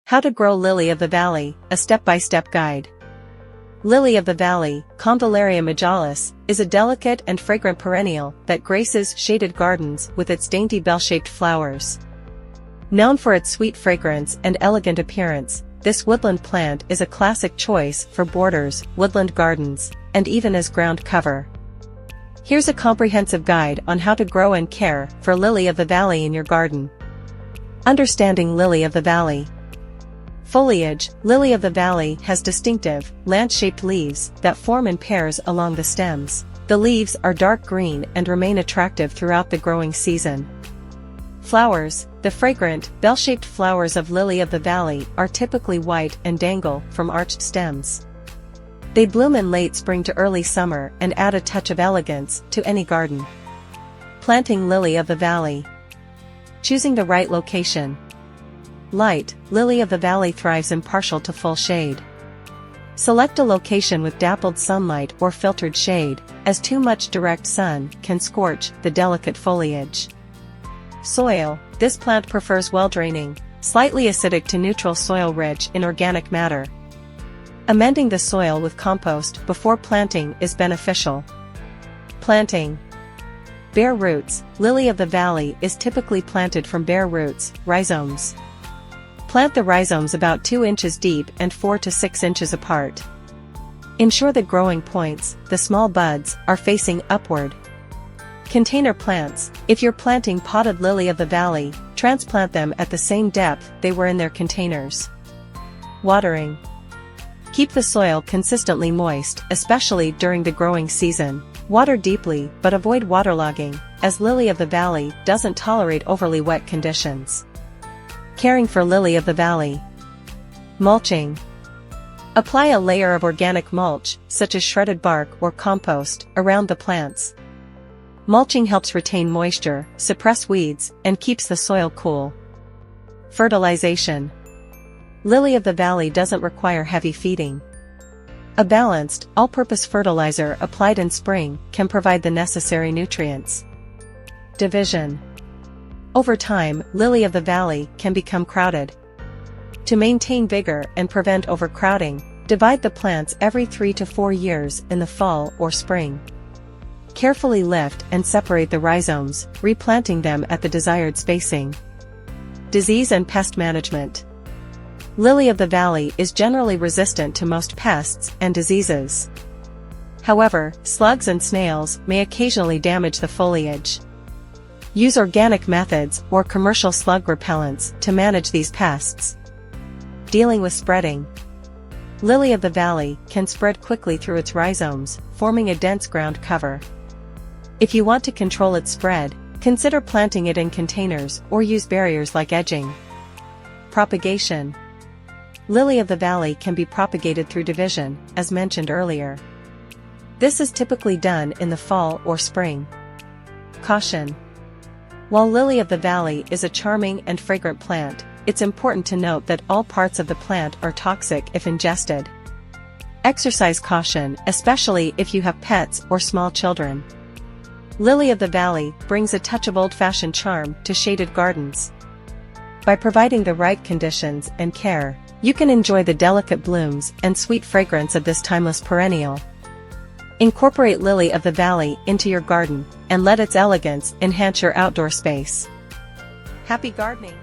How to grow Lily of the Valley, a step-by-step guide. Lily of the Valley, Convallaria majalis, is a delicate and fragrant perennial that graces shaded gardens with its dainty bell-shaped flowers. Known for its sweet fragrance and elegant appearance, this woodland plant is a classic choice for borders, woodland gardens, and even as ground cover. Here's a comprehensive guide on how to grow and care for Lily of the Valley in your garden. Understanding Lily of the Valley. Foliage. Lily of the Valley has distinctive, lance-shaped leaves that form in pairs along the stems. The leaves are dark green and remain attractive throughout the growing season. Flowers. The fragrant, bell-shaped flowers of Lily of the Valley are typically white and dangle from arched stems. They bloom in late spring to early summer and add a touch of elegance to any garden. Planting Lily of the Valley. Choosing the right location. Light. Lily of the Valley thrives in partial to full shade. Select a location with dappled sunlight or filtered shade, as too much direct sun can scorch the delicate foliage. Soil. This plant prefers well-draining, slightly acidic to neutral soil rich in organic matter. Amending the soil with compost before planting is beneficial. Planting. Bare roots. Lily of the Valley is typically planted from bare roots, rhizomes. Plant the rhizomes about 2 inches deep and 4 to 6 inches apart. Ensure the growing points, the small buds, are facing upward. Container plants. If you're planting potted Lily of the Valley, transplant them at the same depth they were in their containers. Watering. Keep the soil consistently moist, especially during the growing season. Water deeply but avoid waterlogging, as Lily of the Valley doesn't tolerate overly wet conditions. Caring for Lily of the Valley. Mulching. Apply a layer of organic mulch, such as shredded bark or compost, around the plants. Mulching helps retain moisture, suppress weeds, and keeps the soil cool. Fertilization. Lily of the Valley doesn't require heavy feeding. A balanced, all-purpose fertilizer applied in spring can provide the necessary nutrients. Division. Over time, Lily of the Valley can become crowded. To maintain vigor and prevent overcrowding, divide the plants every 3 to 4 years in the fall or spring. Carefully lift and separate the rhizomes, replanting them at the desired spacing. Disease and pest management. Lily of the Valley is generally resistant to most pests and diseases. However, slugs and snails may occasionally damage the foliage. Use organic methods or commercial slug repellents to manage these pests. Dealing with spreading. Lily of the Valley can spread quickly through its rhizomes, forming a dense ground cover. If you want to control its spread, consider planting it in containers or use barriers like edging. Propagation. Lily of the Valley can be propagated through division, as mentioned earlier. This is typically done in the fall or spring. Caution. While Lily of the Valley is a charming and fragrant plant, it's important to note that all parts of the plant are toxic if ingested. Exercise caution, especially if you have pets or small children. Lily of the Valley brings a touch of old-fashioned charm to shaded gardens. By providing the right conditions and care, you can enjoy the delicate blooms and sweet fragrance of this timeless perennial. Incorporate Lily of the Valley into your garden, and let its elegance enhance your outdoor space. Happy gardening!